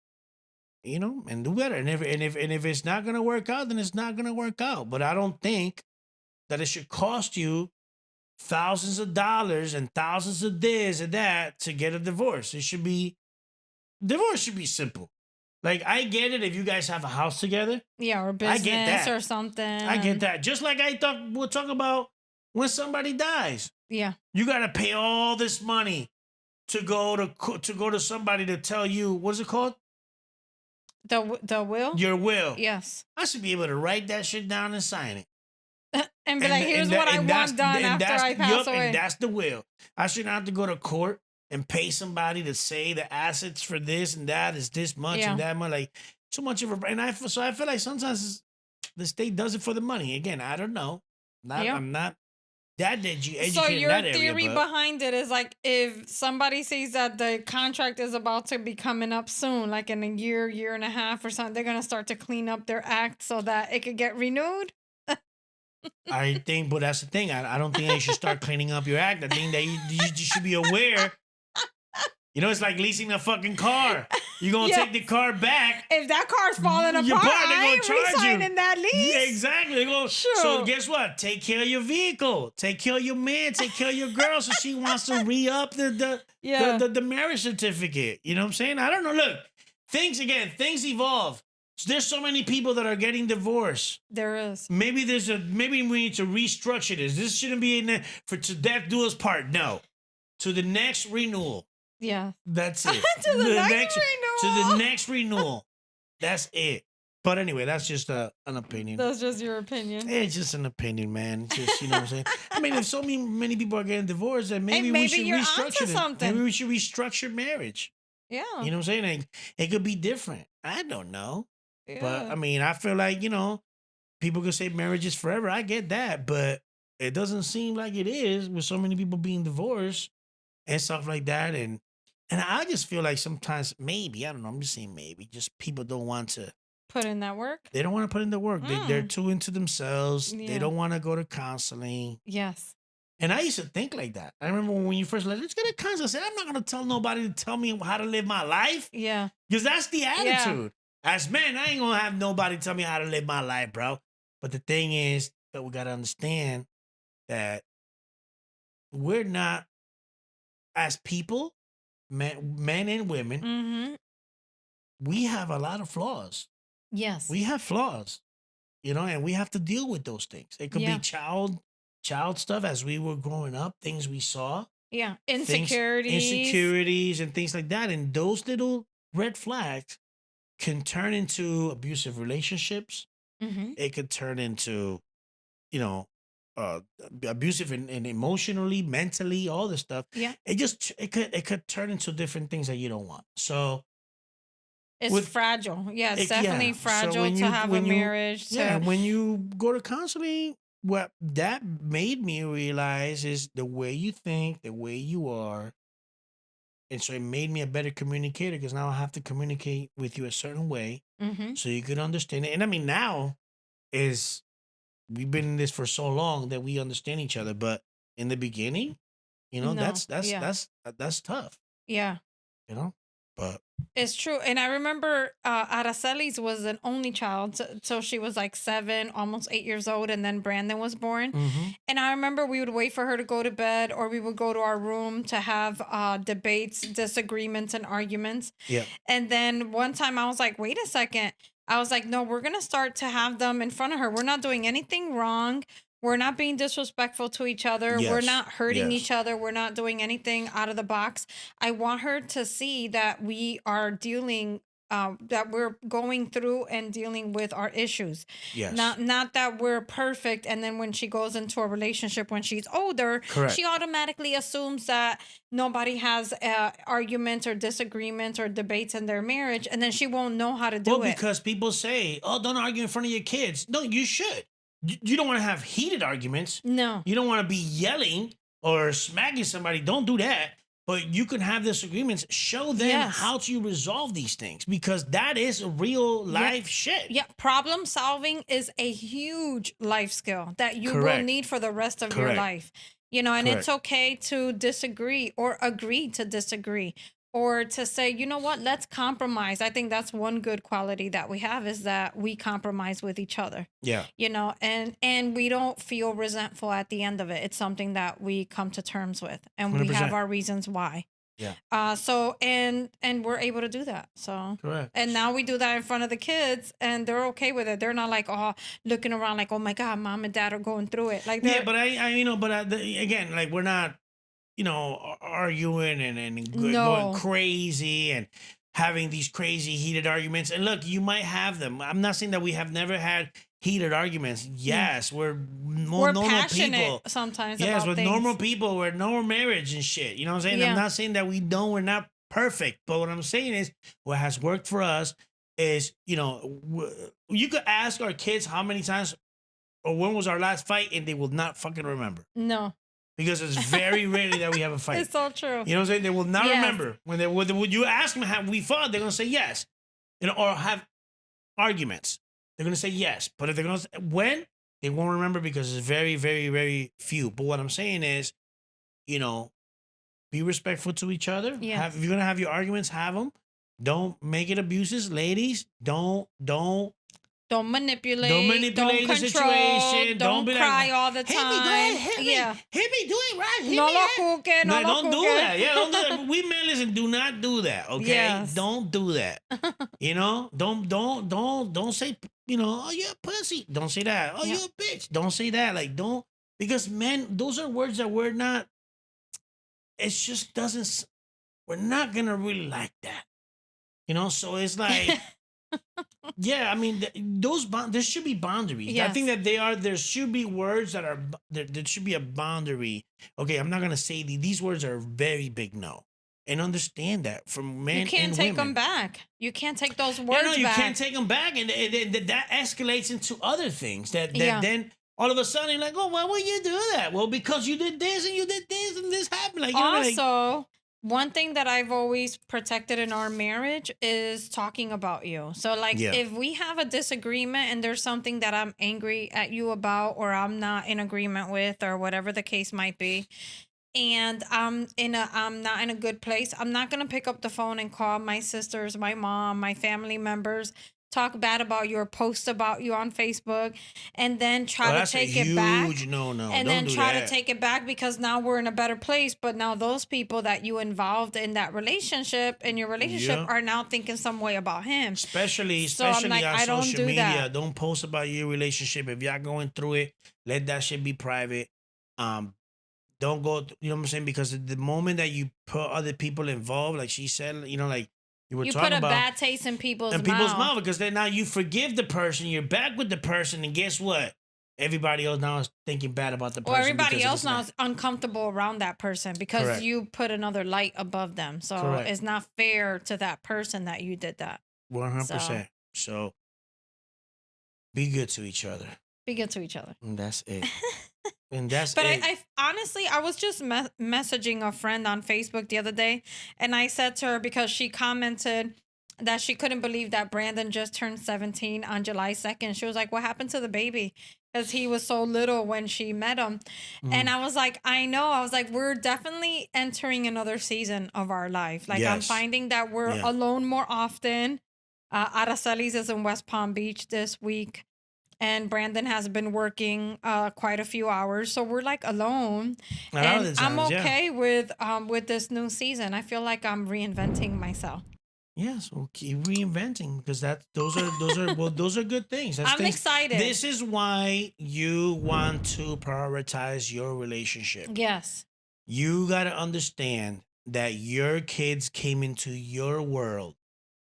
And do better. And if it's not gonna work out, then it's not gonna work out. But I don't think that it should cost you thousands of dollars and thousands of this and that to get a divorce. Divorce should be simple. Like I get it if you guys have a house together. Yeah, or I business get that. or something. I get that. Just like we'll talk about when somebody dies. Yeah. You gotta pay all this money to go to somebody to tell you what's it called? The will? Your will. Yes. I should be able to write that shit down and sign it. And be like, here's what I want done after I pass away. And that's the will. I shouldn't have to go to court and pay somebody to say the assets for this and that is this much Yeah. and that much. Like too much of a. And I feel like sometimes the state does it for the money. Again, I don't know. Yeah. I'm not that educated So in your that area. theory But behind it is like if somebody sees that the contract is about to be coming up soon, like in a year and a half or something, they're gonna start to clean up their act so that it could get renewed. I think, but that's the thing. I don't think they should start cleaning up your act. I think that you should be aware. It's like leasing a fucking car. You're going to Yeah. take the car back. If that car's falling Your apart, partner I gonna ain't charge you. re-signing that lease. Yeah, exactly. They go, Sure. So guess what? Take care of your vehicle. Take care of your man. Take care of your girl. So she wants to re-up the marriage certificate. You know what I'm saying? I don't know. Look, things evolve. So there's so many people that are getting divorced. There is. Maybe we need to restructure this. This shouldn't be in there to death do us part. No. To the next renewal. Yeah. That's it. To the next To renewal. the next renewal. That's it. But anyway, that's just an opinion. That's just your opinion. It's just an opinion, man. Just what I'm saying. I mean, if so many people are getting divorced, then maybe we maybe should you're onto restructure it. something. Maybe we should restructure marriage. Yeah. You know what I'm saying? Like, it could be different. I don't know. Yeah. But I mean, I feel like, people could say marriage is forever. I get that, but it doesn't seem like it is with so many people being divorced and stuff like that. And I just feel like sometimes maybe, I don't know, I'm just saying maybe, just people don't want to Put in that work. They don't want to put in the work. They're too into themselves. Yeah. They don't want to go to counseling. Yes. And I used to think like that. I remember when you first let's get a counselor. I said, I'm not going to tell nobody to tell me how to live my life. Yeah. Because that's the attitude. As men, I ain't going to have nobody tell me how to live my life, bro. But the thing is that we got to understand that we're not, as people, men and women, Mm-hmm. we have a lot of flaws. Yes. We have flaws. and we have to deal with those things. It could be Yeah. child stuff as we were growing up, things we saw, Yeah. things Insecurities. insecurities and things like that. And those little red flags can turn into abusive relationships. Hmm. It could turn into, you know, abusive and emotionally, mentally, all this stuff. Yeah. It could turn into different things that you don't want. So It's with fragile. Yeah, it's definitely so fragile to have a marriage to when you go to counseling, what that made me realize is the way you think, the way you are. And so it made me a better communicator because now I have to communicate with you a certain way hmm so you could understand it. And I mean, now is we've been in this for so long that we understand each other. But in the beginning, no. that's Yeah. that's tough, Yeah. you know. But It's true. And I remember Araceli's was an only child. So she was like 7, almost 8 years old. And then Brandon was born. mhm. And I remember we would wait for her to go to bed, or we would go to our room to have debates, disagreements, and arguments. Yeah, And then one time I was like, wait a second. I was like, no, we're going to start to have them in front of her. We're not doing anything wrong. We're not being disrespectful to each other. We're yes, not hurting yes, each other. We're not doing anything out of the box. I want her to see that we are dealing, that we're going through and dealing with our issues. yes. Not that we're perfect. And then when she goes into a relationship when she's older, Correct. she automatically assumes that nobody has arguments or disagreements or debates in their marriage, and then she won't know how to Well, do it. because people say, "Oh, don't argue in front of your kids." No, you should. You don't want to have heated arguments. No. You don't want to be yelling or smacking somebody. Don't do that. But you can have disagreements. Show them Yes. how to resolve these things because that is real Yeah. life shit. Yeah, problem solving is a huge life skill that you will Correct. need for the rest of your Correct. life. And it's Correct. okay to disagree or agree to disagree, or to say, you know what, let's compromise. I think that's one good quality that we have, is that we compromise with each other. Yeah. And we don't feel resentful at the end of it. It's something that we come to terms with, and we have 100%. our reasons why. Yeah. So and we're able to do that. So Correct. and now we do that in front of the kids, and they're okay with it. They're not like, oh, looking around like, oh my God, mom and dad are going through it. Like, Yeah, they're, but again, like we're not, arguing and going no, crazy and having these crazy heated arguments. And look, you might have them. I'm not saying that we have never had heated arguments. Yes, we're more we're normal passionate people. sometimes Yes, about with things. normal people, we're normal marriage and shit. You know what I'm saying? Yeah. I'm not saying that we're not perfect, but what I'm saying is what has worked for us is, you could ask our kids how many times or when was our last fight, and they will not fucking remember No, because it's very rarely that we have a fight. it's so true. You know what I'm saying? They will not Yes. remember when you ask them have we fought, they're gonna say yes, or have arguments. They're gonna say yes, but if they're gonna say when, they won't remember because it's very, very, very few. But what I'm saying is, be respectful to each other. Yeah. If you're gonna have your arguments, have them. Don't make it abuses, ladies. Don't Don't manipulate. Don't manipulate the control, situation. Don't be like, cry all the hit me, time. go ahead, hit me. Yeah. Hit me, do it right. Hit No me, lo eh. cuque, no lo Don't do cuque. that. Yeah, don't do that. We men, listen, do not do that. Okay, Yes. don't do that. Don't say, oh, you're a pussy. Don't say that. Oh, Yeah. you're a bitch. Don't say that. Like, don't, because men, those are words that we're not. It just doesn't. We're not gonna really like that. So it's like. Yeah, I mean, there should be boundaries. I think Yes. that there should be words that are, there should be a boundary. Okay, I'm not going to say these words are a very big no. And understand that from men You can't and take women. them back. You can't take those Yeah, words no, you back. can't take them back. And that escalates into other things that Yeah. then all of a sudden you're like, oh, why would you do that? Well, because you did this and you did this and this happened. Like, Also, one thing that I've always protected in our marriage is talking about you. So, like, Yeah. if we have a disagreement and there's something that I'm angry at you about, or I'm not in agreement with, or whatever the case might be, and I'm not in a good place, I'm not gonna pick up the phone and call my sisters, my mom, my family members talk bad about you or post about you on Facebook, and then try to that's a take it back, huge no. and Don't then do try to that. take it back because now we're in a better place. But now those people that you involved in that relationship, in your relationship, Yeah. are now thinking some way about him. Especially So I'm like, on I don't social do media. that. Don't post about your relationship. If y'all going through it, let that shit be private. Um, don't go. You know what I'm saying? Because the moment that you put other people involved, like she said, like you were You put talking a about, bad taste in people's in people's mouth. mouth, because then now you forgive the person, you're back with the person, and guess what? Everybody else now is thinking bad about the Or person everybody because of else this now man. is uncomfortable around that person because Correct. you put another light above them. So Correct. it's not fair to that person that you did that. 100%. So be good to each other. Be good to each other. And that's it. And that's But it. I honestly, I was just messaging a friend on Facebook the other day, and I said to her, because she commented that she couldn't believe that Brandon just turned 17 on July 2nd. She was like, what happened to the baby? Because he was so little when she met him. And I was like, I know. I was like, we're definitely entering another season of our life. Like, I'm Yes. finding that we're Yeah. alone more often. Aracelis is in West Palm Beach this week, and Brandon has been working quite a few hours, so we're like alone. A lot of And the I'm times, yeah. okay with this new season. I feel like I'm reinventing myself. Yes, we'll keep reinventing because those are good things. That's I'm things, excited. This is why you want to prioritize your relationship. Yes. You got to understand that your kids came into your world.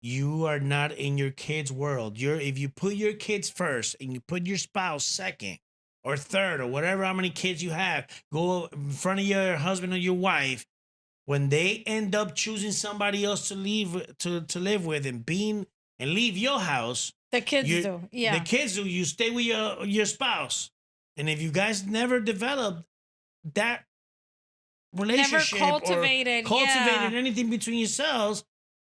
You are not in your kids' world. If you put your kids first and you put your spouse second or third or whatever, how many kids you have, go in front of your husband or your wife. When they end up choosing somebody else to live with and leave your house, The kids do. Yeah. the kids do. You stay with your spouse, and if you guys never developed that relationship cultivated, or cultivated yeah. anything between yourselves,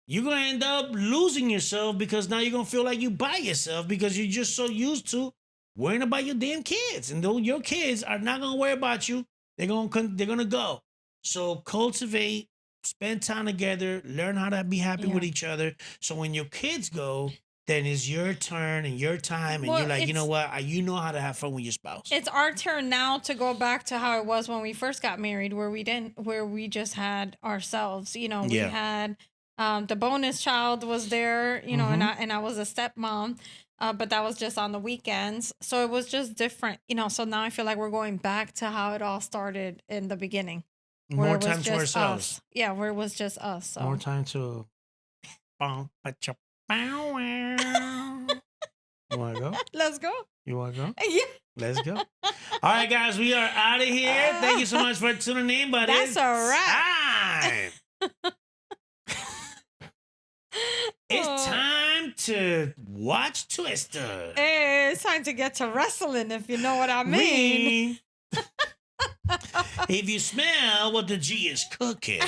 you're gonna end up losing yourself because now you're gonna feel like you by yourself because you're just so used to worrying about your damn kids, and though your kids are not gonna worry about you, they're gonna go. So cultivate, spend time together, learn how to be happy with Yeah. each other. So when your kids go, then it's your turn and your time, and Well, you're like, you know it's- what? You know how to have fun with your spouse. It's our turn now to go back to how it was when we first got married, where we just had ourselves. We Yeah. had the bonus child was there, and I was a stepmom, but that was just on the weekends. So it was just different, So now I feel like we're going back to how it all started in the beginning, where More it was time to just ourselves. us. Yeah, where it was just us. So. More time to. You want to go? Let's go. You want to go? Yeah. Let's go. All right, guys, we are out of here. Thank you so much for tuning in. But That's it's a wrap. time. It's time to watch Twister. Hey, it's time to get to wrestling, if you know what I mean. Ring. If you smell what the G is cooking.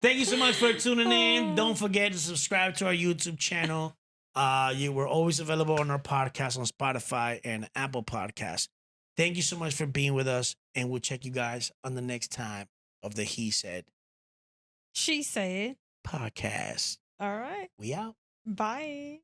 Thank you so much for tuning in. Don't forget to subscribe to our YouTube channel. We're always available on our podcast on Spotify and Apple Podcasts. Thank you so much for being with us, and we'll check you guys on the next time of the He Said She said. podcast. All right. We out. Bye.